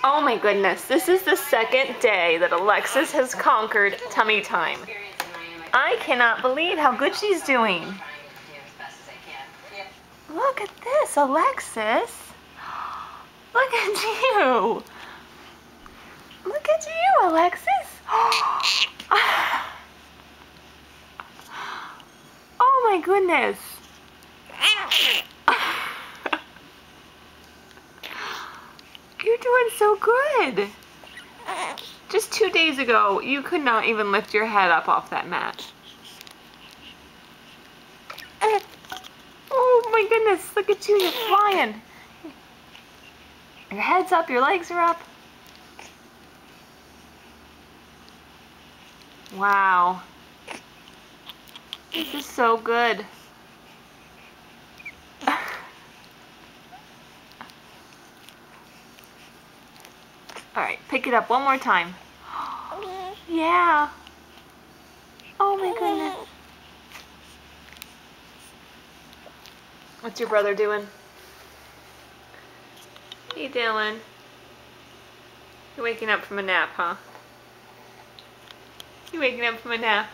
Oh my goodness, this is the second day that Alexis has conquered tummy time. I cannot believe how good she's doing. Look at this, Alexis. Look at you. Look at you, Alexis. Oh my goodness. You're doing so good. Just 2 days ago, you could not even lift your head up off that mat. Oh my goodness, look at you, you're flying. Your head's up, your legs are up. Wow. This is so good. Alright, pick it up one more time. Yeah. Oh my goodness. What's your brother doing? Hey Dylan. You're waking up from a nap, huh? You waking up from a nap?